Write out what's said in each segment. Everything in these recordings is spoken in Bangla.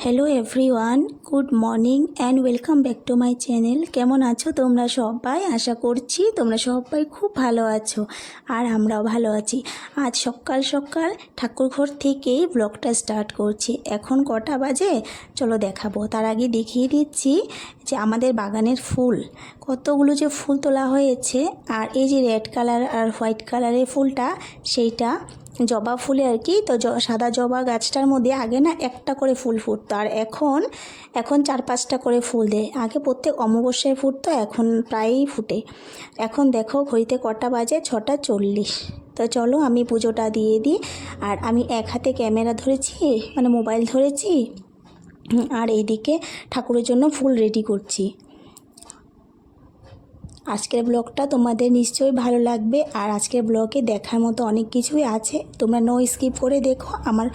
Hello everyone, good morning and welcome back to my channel. কেমন আছো তোমরা সবাই? আশা করছি তোমরা সবাই খুব ভালো আছো আর আমরাও ভালো আছি। আজ সকাল সকাল ঠাকুরঘর থেকেই ব্লগটা স্টার্ট করছি। এখন কটা বাজে চলো দেখাবো। তার আগে দেখিয়ে দিচ্ছি যে আমাদের বাগানের ফুল কতগুলো যে ফুল তোলা হয়েছে। আর এই যে রেড কালার আর হোয়াইট কালারের ফুলটা, সেইটা জবা ফুলে আর কি। তো সাদা জবা গাছটার মধ্যে আগে না একটা করে ফুল ফুটতো, আর এখন 4-5টা করে ফুল দেয়। আগে প্রত্যেক অমাবস্যায় ফুটতো, এখন প্রায়ই ফুটে। এখন দেখো ঘড়িতে কটা বাজে, 6:40। তো চলো আমি পুজোটা দিয়ে দিই। আর আমি এক হাতে ক্যামেরা ধরেছি, মানে মোবাইল ধরেছি, আর এইদিকে ঠাকুরের জন্য ফুল রেডি করছি। আজকের ব্লগটা তোমাদের নিশ্চয়ই ভালো লাগবে। আর আজকের ব্লগে দেখার মতো অনেক কিছুই আছে, তোমরা নো স্কিপ করে দেখো, আমার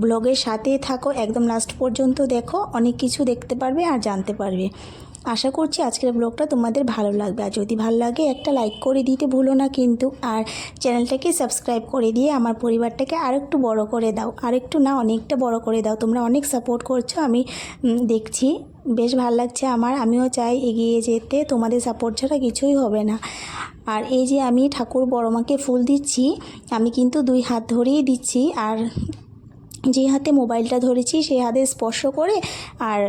ব্লগের সাথেই থাকো, একদম লাস্ট পর্যন্ত দেখো, অনেক কিছু দেখতে পারবে আর জানতে পারবে। আশা করছি আজকের ব্লগটা তোমাদের ভালো লাগবে। আর যদি ভালো লাগে একটা লাইক করে দিতে ভুলো না কিন্তু। আর চ্যানেলটাকে সাবস্ক্রাইব করে দিয়ে আমার পরিবারটাকে আরেকটু বড় করে দাও, আরেকটু না অনেকটা বড় করে দাও। তোমরা অনেক সাপোর্ট করছো, আমি দেখছি, বেশ ভালো লাগছে আমার। আমিও চাই এগিয়ে যেতে, তোমাদের সাপোর্ট ছাড়া কিছুই হবে না। আর এই যে আমি ঠাকুর বড় মাকে ফুল দিচ্ছি, আমি কিন্তু 2 হাত ধরেই দিচ্ছি। আর যে হাতে মোবাইলটা ধরেছি সেই হাতে স্পর্শ করে আর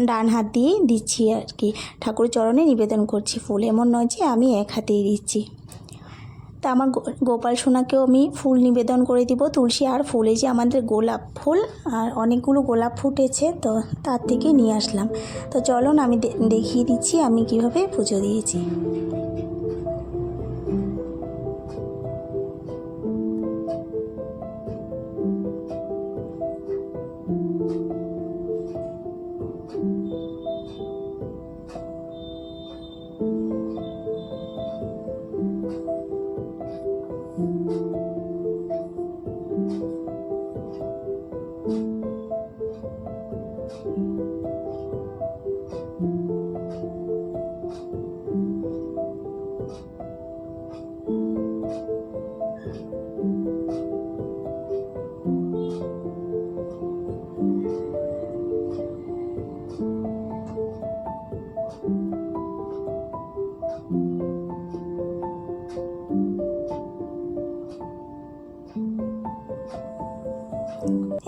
ডান হাত দিয়ে দিচ্ছি আর কি। ঠাকুর চরণে নিবেদন করছি ফুল, এমন নয় যে আমি এক হাতেই দিচ্ছি। তা আমার গোপাল সোনাকেও আমি ফুল নিবেদন করে দিব, তুলসী আর ফুল। এই যে আমাদের গোলাপ ফুল, আর অনেকগুলো গোলাপ ফুটেছে, তো তার থেকে নিয়ে আসলাম। তো চলো না আমি দেখিয়ে দিচ্ছি আমি কিভাবে পুজো দিয়েছি।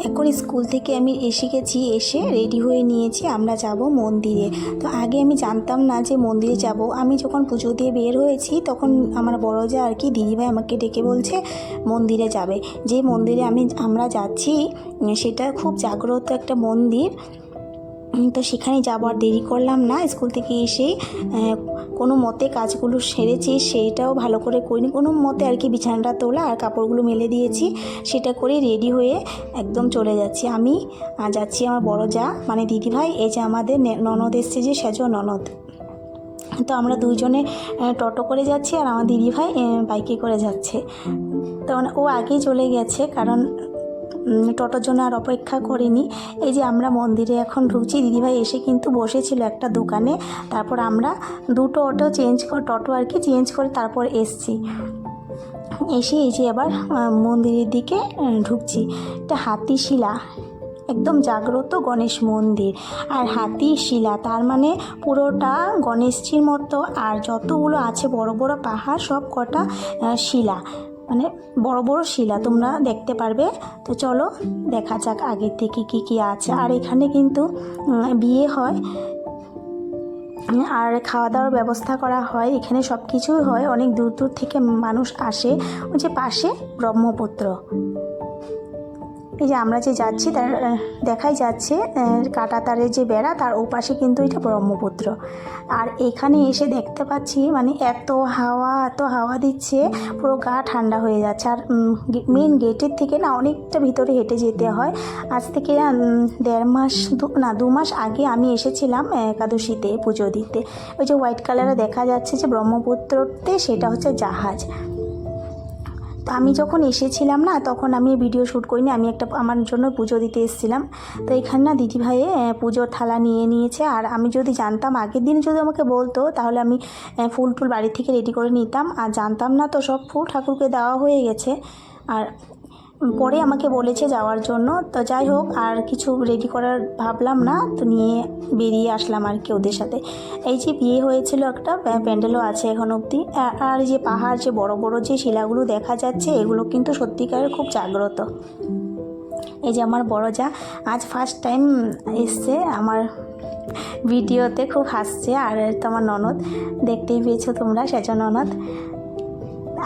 এখন স্কুল থেকে আমি এসে গেছি, এসে রেডি হয়ে নিয়েছি, আমরা যাব মন্দিরে। তো আগে আমি জানতাম না যে মন্দিরে যাব। আমি যখন পুজো দিয়ে বের হয়েছি তখন আমার বড় যা আর কি দিদিভাই আমাকে ডেকে বলছে মন্দিরে যাবে। যে মন্দিরে আমরা যাচ্ছি সেটা খুব জাগ্রত একটা মন্দির। তো সেখানে যাবার দেরি করলাম না। স্কুল থেকে এসেই কোনো মতে কাজগুলো সেরেছি, সেইটাও ভালো করে করিনি, কোনো মতে আর কি বিছানাটা তোলা আর কাপড়গুলো মেলে দিয়েছি, সেটা করে রেডি হয়ে একদম চলে যাচ্ছি। আমি যাচ্ছি আমার বড় যা মানে দিদিভাই, এই যে আমাদের ননদ এসছে, যে সেজ ননদ। তো আমরা দুইজনে টোটো করে যাচ্ছি আর আমার দিদিভাই বাইকে করে যাচ্ছে। তো ও আগেই চলে গেছে, কারণ টোটোর জন্য আর অপেক্ষা করিনি। এই যে আমরা মন্দিরে এখন ঢুকছি, দিদিভাই এসে কিন্তু বসেছিল একটা দোকানে। তারপর আমরা দুটো টোটো আর কি চেঞ্জ করে তারপর এসছি। এসে এই যে আবার মন্দিরের দিকে ঢুকছি। এটা হাতিশিলা, একদম জাগ্রত গণেশ মন্দির। আর হাতিশিলা তার মানে পুরোটা গণেশজির মতো, আর যতগুলো আছে বড় বড় পাহাড় সব কটা শিলা, মানে বড় বড় শিলা তোমরা দেখতে পারবে। তো চলো দেখা যাক আগের থেকে কি কি আছে। আর এখানে কিন্তু বিয়ে হয় আর খাওয়া দাওয়ার ব্যবস্থা করা হয়, এখানে সব কিছুই হয়। অনেক দূর দূর থেকে মানুষ আসে। ওই যে পাশে ব্রহ্মপুত্র, এই যে আমরা যে যাচ্ছি তার দেখাই যাচ্ছে কাটা তারের যে বেড়া, তার ওপাশে কিন্তু এটা ব্রহ্মপুত্র। আর এখানে এসে দেখতে পাচ্ছি মানে এত হাওয়া দিচ্ছে, পুরো গা ঠান্ডা হয়ে যাচ্ছে। আর মেন গেটের থেকে না অনেকটা ভিতরে হেঁটে যেতে হয়। আজ থেকে 2 মাস আগে আমি এসেছিলাম একাদশীতে পুজো দিতে। ওই যে হোয়াইট কালারে দেখা যাচ্ছে যে ব্রহ্মপুত্রতে, সেটা হচ্ছে জাহাজ। তো আমি যখন এসেছিলাম না তখন আমি ভিডিও শ্যুট করিনি, আমি আমার জন্য পুজো দিতে এসেছিলাম। তো এখানে না দিদিভাই পুজোর থালা নিয়ে নিয়েছে। আর আমি যদি জানতাম, আগের দিন যদি আমাকে বলতো তাহলে আমি ফুল বাড়ি থেকে রেডি করে নিতাম। আর জানতাম না, তো সব ফুল ঠাকুরকে দেওয়া হয়ে গেছে। আর পরে আমাকে বলেছে যাওয়ার জন্য। তো যাই হোক, আর কিছু রেডি করার ভাবলাম না, তো নিয়ে বেরিয়ে আসলাম আর কি ওদের সাথে। এই যে বিয়ে হয়েছিল একটা, প্যান্ডেলও আছে এখন অবধি। আর যে পাহাড়, যে বড় বড় যে শিলাগুলো দেখা যাচ্ছে, এগুলো কিন্তু সত্যিকারের খুব জাগ্রত। এই যে আমার বড় যা আজ ফার্স্ট টাইম এসছে আমার ভিডিওতে, খুব হাসছে। আর তোমার ননদ, দেখতেই পেয়েছো তোমরা, সেজ ননদ।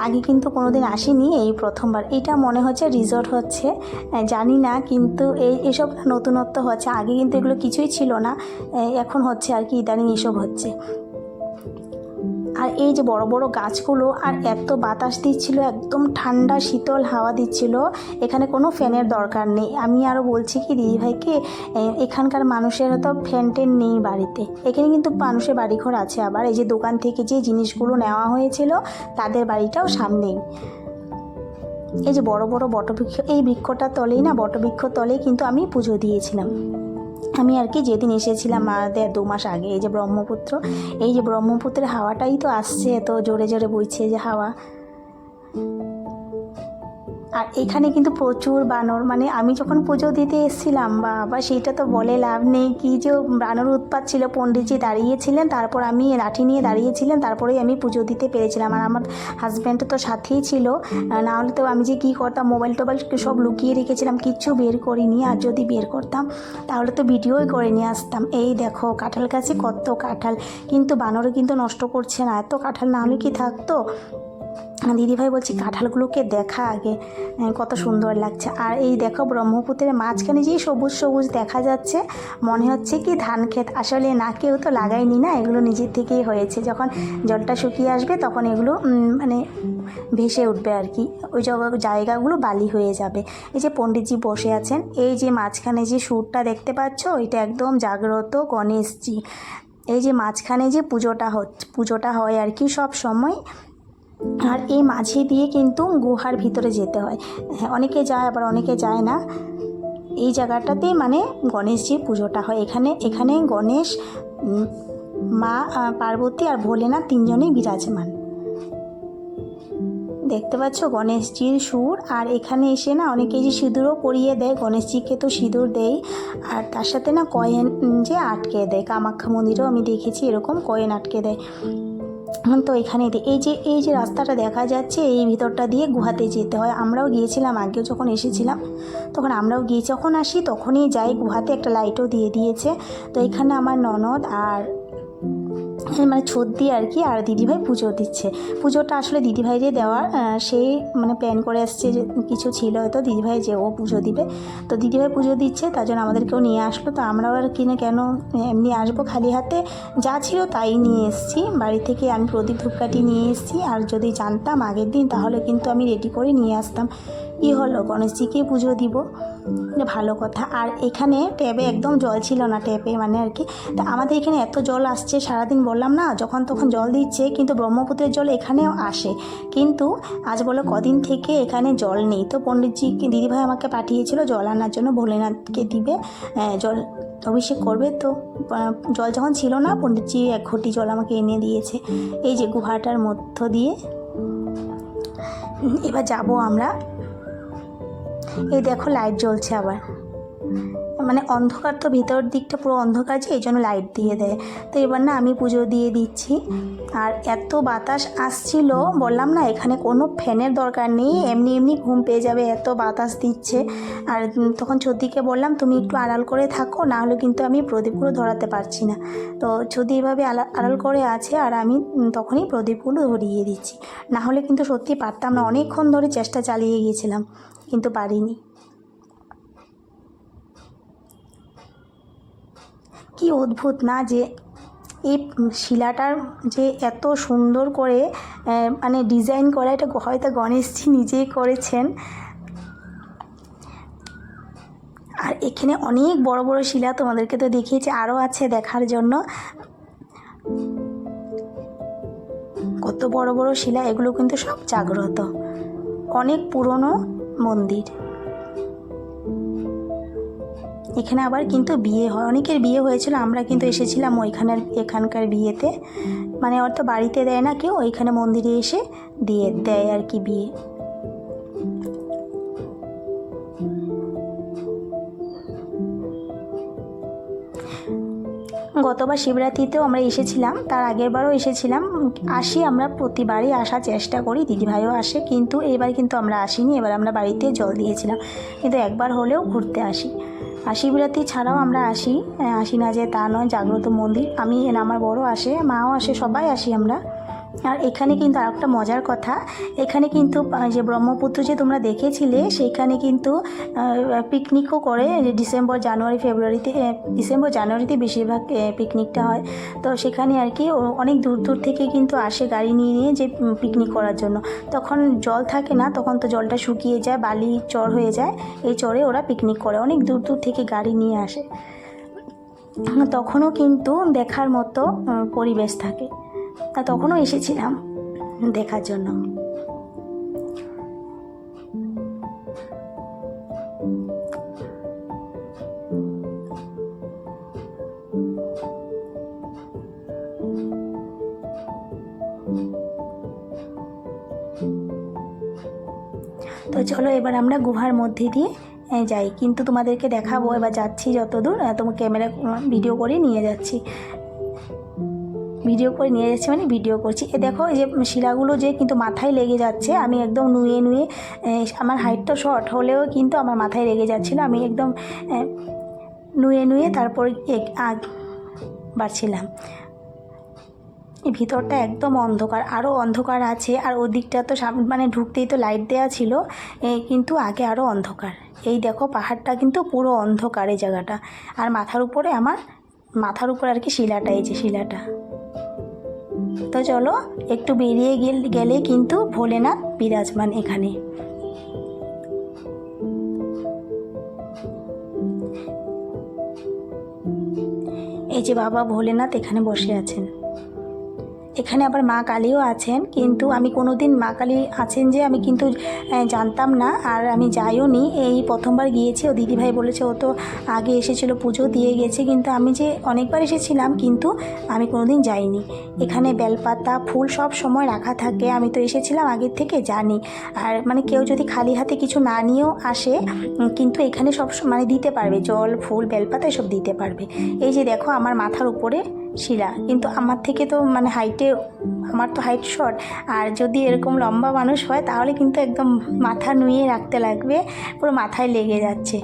আগে কিন্তু কোনোদিন আসিনি, এই প্রথমবার। এটা মনে হচ্ছে রিসর্ট হচ্ছে, জানি না, কিন্তু এসব নতুনত্ব হচ্ছে। আগে কিন্তু এগুলো কিছুই ছিল না, এখন হচ্ছে আর কি, ইদানিং এসব হচ্ছে। আর এই যে বড় বড় গাছগুলো, আর এত বাতাস দিচ্ছিল, একদম ঠান্ডা শীতল হাওয়া দিচ্ছিল। এখানে কোনো ফ্যানের দরকার নেই। আমি আরও বলছি কি দিদিভাইকে, এখানকার মানুষের হয়তো ফ্যান টেন নেই বাড়িতে। এখানে কিন্তু মানুষের বাড়িঘর আছে। আবার এই যে দোকান থেকে যে জিনিসগুলো নেওয়া হয়েছিল, তাদের বাড়িটাও সামনেই। এই যে বড় বড় বটবৃক্ষ, এই বৃক্ষটার তলেই না, বটবৃক্ষ তলেই কিন্তু আমি পুজো দিয়েছিলাম। আমি আর কি যেদিন এসেছিলাম 2 মাস আগে। এই যে ব্রহ্মপুত্র, এই যে ব্রহ্মপুত্রের হাওয়াটাই তো আসছে, এত জোরে জোরে বইছে যে হাওয়া। আর এখানে কিন্তু প্রচুর বানর, মানে আমি যখন পুজো দিতে এসেছিলাম, বাবা সেটা তো বলে লাভ নেই, কি যে বানর উৎপাত ছিল। পণ্ডিতজি দাঁড়িয়েছিলেন, তারপর আমি লাঠি নিয়ে দাঁড়িয়েছিলেন, তারপরেই আমি পুজো দিতে পেরেছিলাম। আর আমার হাজব্যান্ড তো সাথেই ছিল, না হলে তো আমি যে কী করতাম, মোবাইল টোবাইল সব লুকিয়ে রেখেছিলাম, কিচ্ছু বের করিনি। আর যদি বের করতাম তাহলে তো ভিডিওই করে নিয়ে আসতাম। এই দেখো কাঁঠাল গাছে কত কাঁঠাল, কিন্তু বানরে কিন্তু নষ্ট করছে না। এত কাঁঠাল না হলে কি থাকতো। দিদিভাই বলছি কাঁঠালগুলোকে দেখা আগে, কত সুন্দর লাগছে। আর এই দেখো ব্রহ্মপুত্রের মাঝখানে যে সবুজ সবুজ দেখা যাচ্ছে, মনে হচ্ছে কি ধান ক্ষেত। আসলে না, কেউ তো লাগায়নি না, এগুলো নিজের থেকেই হয়েছে। যখন জলটা শুকিয়ে আসবে তখন এগুলো মানে ভেসে উঠবে আর কি, ওই জায়গাগুলো বালি হয়ে যাবে। এই যে পণ্ডিতজি বসে আছেন, এই যে মাঝখানে যে সুরটা দেখতে পাচ্ছ, এটা একদম জাগ্রত গণেশজি। এই যে মাঝখানে যে পুজোটা হয় আর কি সব সময়। আর এই মাঝে দিয়ে কিন্তু গুহার ভিতরে যেতে হয়। হ্যাঁ, অনেকে যায়, আবার অনেকে যায় না। এই জায়গাটাতেই মানে গণেশজির পুজোটা হয়। এখানে গণেশ, মা পার্বতী আর ভোলেনাথ 3 জনেই বিরাজমান। দেখতে পাচ্ছ গণেশজির সুর। আর এখানে এসে না অনেকে যে সিঁদুরও পরিয়ে দেয়, গণেশজিকে তো সিঁদুর দেয়। আর তার সাথে না কয়েন যে আটকে দেয়, কামাখ্যা মন্দিরেও আমি দেখেছি এরকম কয়েন আটকে দেয়। তো এখানে এই যে রাস্তাটা দেখা যাচ্ছে, এই ভিতরটা দিয়ে গুহাতে যেতে হয়। আমরাও গিয়েছিলাম আগেও, যখন এসেছিলাম তখন আমরাও গিয়ে যখন আসি তখনই যাই গুহাতে। একটা লাইটও দিয়ে দিয়েছে। তো এখানে আমার ননদ আর মানে ছদ্দি আর কি, আর দিদিভাই পুজো দিচ্ছে। পুজোটা আসলে দিদিভাইরে দেওয়ার, সেই মানে প্ল্যান করে আসছে যে কিছু ছিল হয়তো দিদিভাই যে ও পুজো দিবে। তো দিদিভাই পুজো দিচ্ছে, তার জন্য আমাদেরকেও নিয়ে আসলো। তো আমরাও আর কিনে কেন এমনি আসবো খালি হাতে, যা ছিল তাই নিয়ে এসেছি বাড়ি থেকে। আমি প্রদীপ ধূপকাঠি নিয়ে এসেছি। আর যদি জানতাম আগের দিন, তাহলে কিন্তু আমি রেডি করে নিয়ে আসতাম। কী হলো, গণেশজিকে পুজো দিব, ভালো কথা। আর এখানে ট্যাপে একদম জল ছিল না, ট্যাপে মানে আর কি। তা আমাদের এখানে এত জল আসছে সারাদিন, বললাম না, যখন তখন জল দিচ্ছে, কিন্তু ব্রহ্মপুত্রের জল এখানেও আসে। কিন্তু আজ বলে কদিন থেকে এখানে জল নেই। তো পণ্ডিতজিকে দিদিভাই আমাকে পাঠিয়েছিল জল আনার জন্য, ভোলেনাথকে দিবে জল অভিষেক করবে। তো জল যখন ছিল না, পণ্ডিতজি 1 ঘটি জল আমাকে এনে দিয়েছে। এই যে গুহাটার মধ্য দিয়ে এবার যাব আমরা। এই দেখো লাইট জ্বলছে আবার, মানে অন্ধকার তো, ভিতর দিকটা পুরো অন্ধকার, যে এই জন্য লাইট দিয়ে দেয়। তো এবার না আমি পুজো দিয়ে দিচ্ছি। আর এত বাতাস আসছিল, বললাম না এখানে কোনো ফ্যানের দরকার নেই, এমনি এমনি ঘুম পেয়ে যাবে, এত বাতাস দিচ্ছে। আর তখন ছদিকে বললাম তুমি একটু আড়াল করে থাকো, না হলে কিন্তু আমি প্রদীপগুলো ধরাতে পারছি না। তো ছদি এভাবে আড়াল করে আছে, আর আমি তখনই প্রদীপগুলো ধরিয়ে দিচ্ছি। না হলে কিন্তু সত্যি পারতাম না, অনেকক্ষণ ধরে চেষ্টা চালিয়ে গিয়েছিলাম কিন্তু পারিনি। কি অদ্ভুত না, যে এই শিলাটার যে এত সুন্দর করে মানে ডিজাইন করা, এটা হয়তো গণেশজি নিজেই করেছেন। আর এখানে অনেক বড় বড় শিলা, তোমাদেরকে তো দেখিয়েছি, আরও আছে দেখার জন্য। কত বড় বড় শিলা, এগুলো কিন্তু সব জাগ্রত, অনেক পুরনো মন্দির। এখানে আবার কিন্তু বিয়ে হয়, অনেকের বিয়ে হয়েছিল। আমরা কিন্তু এসেছিলাম এখানকার বিয়েতে, মানে ওর তো বাড়িতে দেয় না কেউ, ওইখানে মন্দিরে এসে দিয়ে দেয় আর কি বিয়ে। গতবার শিবরাত্রিতেও আমরা এসেছিলাম, তার আগের বারও এসেছিলাম। আসি আমরা, প্রতিবারই আসার চেষ্টা করি, দিদিভাইও আসে, কিন্তু এবার কিন্তু আমরা আসিনি। এবার আমরা বাড়িতে জল দিয়েছিলাম, কিন্তু একবার হলেও ঘুরতে আসি। আর শিবরাত্রি ছাড়াও আমরা আসি না যে তা নয়, জাগ্রত মন্দির। আমি আমার বড় আসে, মাও আসে, সবাই আসি আমরা। আর এখানে কিন্তু আরেকটা মজার কথা, এখানে কিন্তু যে ব্রহ্মপুত্র যে তোমরা দেখেছিলে, সেখানে কিন্তু পিকনিকও করে। ডিসেম্বর জানুয়ারিতে বেশিরভাগ পিকনিকটা হয়। তো সেখানে আর কি অনেক দূর দূর থেকে কিন্তু আসে গাড়ি নিয়ে নিয়ে যে পিকনিক করার জন্য। তখন জল থাকে না, তখন তো জলটা শুকিয়ে যায়, বালি চর হয়ে যায়, এই চরে ওরা পিকনিক করে, অনেক দূর দূর থেকে গাড়ি নিয়ে আসে। তখনও কিন্তু দেখার মতো পরিবেশ থাকে, তা তখনও এসেছিলাম দেখার জন্য। তো চলো এবার আমরা গুহার মধ্যে দিয়ে যাই, কিন্তু তোমাদেরকে দেখাবো। এবার যাচ্ছি যতদূর, তোমার ক্যামেরা ভিডিও করে নিয়ে যাচ্ছি, মানে ভিডিও করছি। দেখো এই যে শিলাগুলো যে কিন্তু মাথায় লেগে যাচ্ছে, আমি একদম নুয়ে আমার হাইটটা শর্ট হলেও কিন্তু আমার মাথায় লেগে যাচ্ছিলো। আমি একদম নুয়ে তারপরে বাড়ছিলাম। এই ভিতরটা একদম অন্ধকার, আরও অন্ধকার আছে। আর ওদিকটা তো মানে ঢুকতেই তো লাইট দেওয়া ছিল, কিন্তু আগে আরও অন্ধকার। এই দেখো পাহাড়টা কিন্তু পুরো অন্ধকার এই জায়গাটা। আর মাথার উপরে আর কি শিলাটা, এই যে শিলাটা। তো চলো একটু বেরিয়ে গেলে কিন্তু ভোলেনাথ বিরাজমান এখানে। এই যে বাবা ভোলেনাথ এখানে বসে আছেন। এখানে আবার মা কালীও আছেন, কিন্তু আমি কোনো দিন মা কালী আছেন যে আমি কিন্তু জানতাম না, আর আমি যাইও নি। এই প্রথমবার গিয়েছি, ও দিদিভাই বলেছে ও তো আগে এসেছিলো, পুজো দিয়ে গেছে, কিন্তু আমি যে অনেকবার এসেছিলাম কিন্তু আমি কোনো দিন যাইনি। এখানে বেলপাতা ফুল সব সময় রাখা থাকে, আমি তো এসেছিলাম আগের থেকে জানি। আর মানে কেউ যদি খালি হাতে কিছু না নিয়েও আসে, কিন্তু এখানে সব মানে দিতে পারবে, জল ফুল বেলপাতা এসব দিতে পারবে। এই যে দেখো আমার মাথার উপরে শিলা, কিন্তু আমার থেকে তো মানে আমার তো হাইট শর্ট, আর যদি এরকম লম্বা মানুষ হয় তাহলে কিন্তু একদম মাথা নুয়ে রাখতে লাগবে, পুরো মাথায় লেগে যাচ্ছে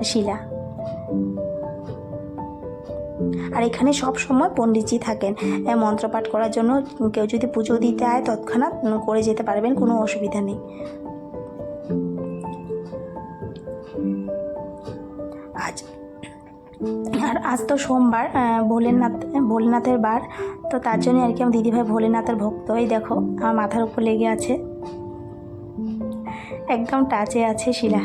শিলা। আর এখানে সব সময় পণ্ডিতজি থাকেন মন্ত্রপাঠ করার জন্য, কেউ যদি পুজো দিতে হয় তৎক্ষণাৎ করে যেতে পারবেন, কোনো অসুবিধা নেই। আজ তো সোমবার, ভোলেনাথের বার, তো তার জন্য আর কি আমার দিদিভাই ভোলেনাথের ভক্ত। এই দেখো আমার মাথার উপর লেগে আছে, একদম টাচে আছে শিলা।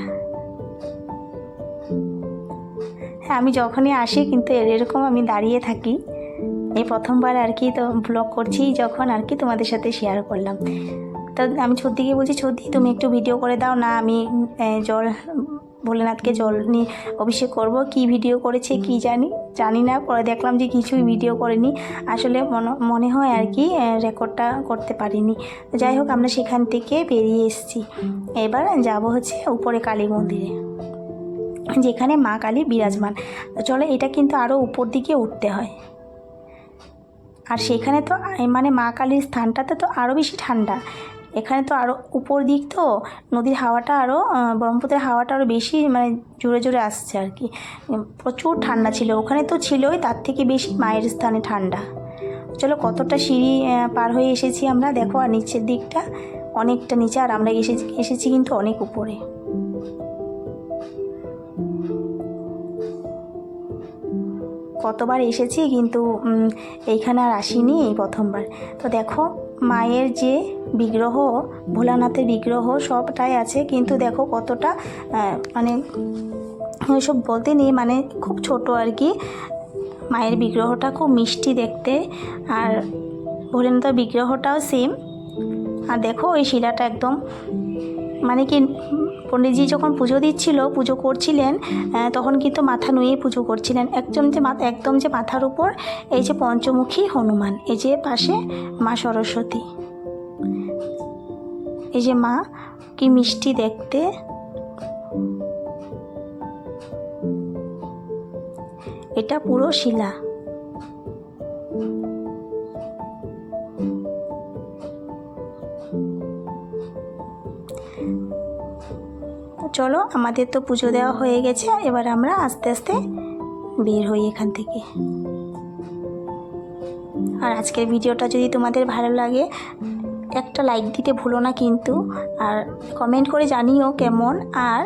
হ্যাঁ, আমি যখনই আসি কিন্তু এরকম আমি দাঁড়িয়ে থাকি। এই প্রথমবার আর কি, তো ব্লগ করছি যখন আর কি তোমাদের সাথে শেয়ার করলাম। তো আমি ছদ্দিকে বলছি, ছদ্দি তুমি একটু ভিডিও করে দাও না, আমি ভোলেনাথকে জল নিয়ে অভিষেক করব। কি ভিডিও করেছে কি জানি না, পরে দেখলাম যে কিছুই ভিডিও করেনি। আসলে মনে হয় আর কি রেকর্ডটা করতে পারিনি। যাই হোক, আমরা সেখান থেকে বেরিয়ে এসেছি। এবার যাব হচ্ছে উপরে কালী মন্দিরে, যেখানে মা কালী বিরাজমান। চলো এটা কিন্তু আরও উপর দিকে উঠতে হয়, আর সেখানে তো মানে মা কালীর স্থানটাতে তো আরও বেশি ঠান্ডা। এখানে তো আরও উপর দিক, তো নদীর হাওয়াটা আরও, ব্রহ্মপুত্রের হাওয়াটা আরও বেশি মানে জোরে জোরে আসছে আর কি। প্রচুর ঠান্ডা ছিল, ওখানে তো ছিলই, তার থেকে বেশি মায়ের স্থানে ঠান্ডা। চলো কতটা সিঁড়ি পার হয়ে এসেছি আমরা, দেখো। আর নিচের দিকটা অনেকটা নিচে, আর আমরা এসেছি কিন্তু অনেক উপরে। কতবার এসেছি কিন্তু এইখানে আর আসিনি, এই প্রথমবার। তো দেখো মায়ের যে বিগ্রহ, ভোলানাথের বিগ্রহ সবটাই আছে, কিন্তু দেখো কতটা মানে ওইসব বলতে নেই, মানে খুব ছোট আর কি। মায়ের বিগ্রহটা খুব মিষ্টি দেখতে, আর ভোলেনাথের বিগ্রহটাও সেম। আর দেখো ওই শিলাটা একদম মানে কি, পণ্ডিতজি যখন পুজো করছিলেন তখন কিন্তু মাথা নুয়ে পুজো করছিলেন। একদম যে মাথার উপর এই যে পঞ্চমুখী হনুমান, এই যে পাশে মা সরস্বতী, এই যে মা কি মিষ্টি দেখতে। এটা পুরো শিলা। চলো, আমাদের তো পুজো দেওয়া হয়ে গেছে, এবার আমরা আস্তে আস্তে বের হই এখান থেকে। আর আজকের ভিডিওটা যদি তোমাদের ভালো লাগে একটা লাইক দিতে ভুলো না কিন্তু, আর কমেন্ট করে জানিও কেমন, আর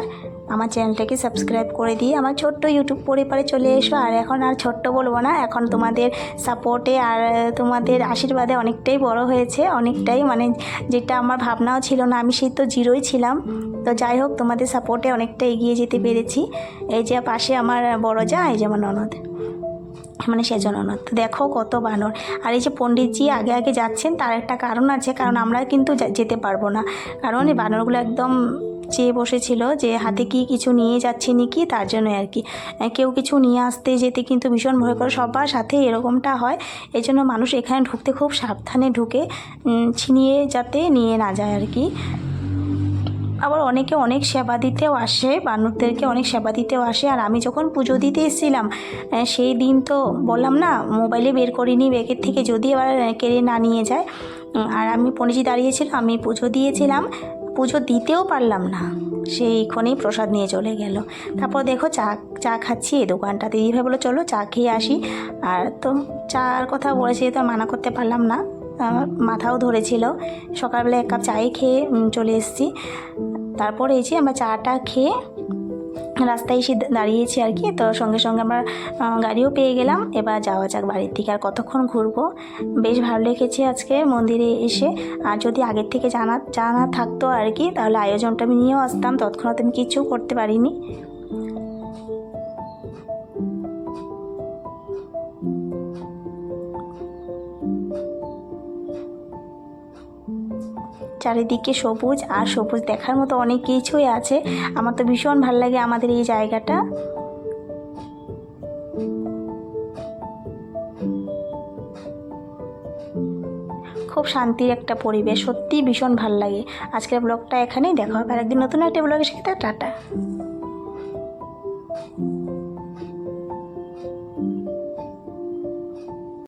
আমার চ্যানেলটাকে সাবস্ক্রাইব করে দিয়ে আমার ছোট্ট ইউটিউব পরিবারে চলে এসো। আর এখন আর ছোট্ট বলবো না, এখন তোমাদের সাপোর্টে আর তোমাদের আশীর্বাদে অনেকটাই বড় হয়েছে, অনেকটাই, মানে যেটা আমার ভাবনাও ছিল না, আমি সেই তো জিরোই ছিলাম। তো যাই হোক, তোমাদের সাপোর্টে অনেকটা এগিয়ে যেতে পেরেছি। এই যে পাশে আমার বড় যা, এই যে আমার ননদ, মানে সেজননদ, তো দেখো কত বানর। আর এই যে পণ্ডিতজি আগে আগে যাচ্ছেন, তার একটা কারণ আছে, কারণ আমরা কিন্তু যেতে পারবো না, কারণ এই বানরগুলো একদম চেয়ে বসেছিল যে হাতে কি কিছু নিয়ে যাচ্ছে নাকি, তার জন্য আর কি। কেউ কিছু নিয়ে আসতে যেতে কিন্তু ভীষণ ভয় করে, সবার সাথে এরকমটা হয়। এই জন্য মানুষ এখানে ঢুকতে খুব সাবধানে ঢুকে, ছিনিয়ে যাতে নিয়ে না যায় আর কি। আবার অনেকে অনেক সেবা দিতেও আসে, বানরদেরকে অনেক সেবা দিতেও আসে। আর আমি যখন পুজো দিতে এসেছিলাম সেই দিন তো বললাম না, মোবাইলে বের করিনি ব্যাগের থেকে, যদি আবার কেড়ে না নিয়ে যায়। আর আমি পণ্ডিতজি দাঁড়িয়েছিল, আমি পুজো দিয়েছিলাম, পুজো দিতেও পারলাম না, সেইখানেই প্রসাদ নিয়ে চলে গেল। তারপর দেখো চা খাচ্ছি এই দোকানটাতে, দিদিভাই বলো চলো চা খেয়ে আসি। আর তো চার কথা বলেছি, তো মানা করতে পারলাম না, মাথাও ধরেছিল। সকালবেলা এক কাপ চাই খেয়ে চলে এসেছি। তারপরে এই যে আমরা চাটা খেয়ে রাস্তায় এসে দাঁড়িয়েছি আর কি। তো সঙ্গে সঙ্গে আমরা গাড়িও পেয়ে গেলাম, এবার যাওয়া যাক বাড়ির দিকে। আর কতক্ষণ ঘুরবো, বেশ ভালো লেগেছে আজকে মন্দিরে এসে। আর যদি আগের থেকে জানা থাকতো আর কি, তাহলে আয়োজনটা আমি নিয়েও আসতাম, তৎক্ষণাৎ আমি কিছু করতে পারিনি। চারিদিকে সবুজ, আর সবুজ দেখার মতো অনেক কিছুই আছে। আমার তো ভীষণ ভালো লাগে আমাদের এই জায়গাটা। খুব শান্তির একটা পরিবেশ, সত্যিই ভীষণ ভালো লাগে। আজকের ব্লগটা এখানেই, দেখা হবে আরেকদিন নতুন একটা ব্লগের সাথে। টাটা।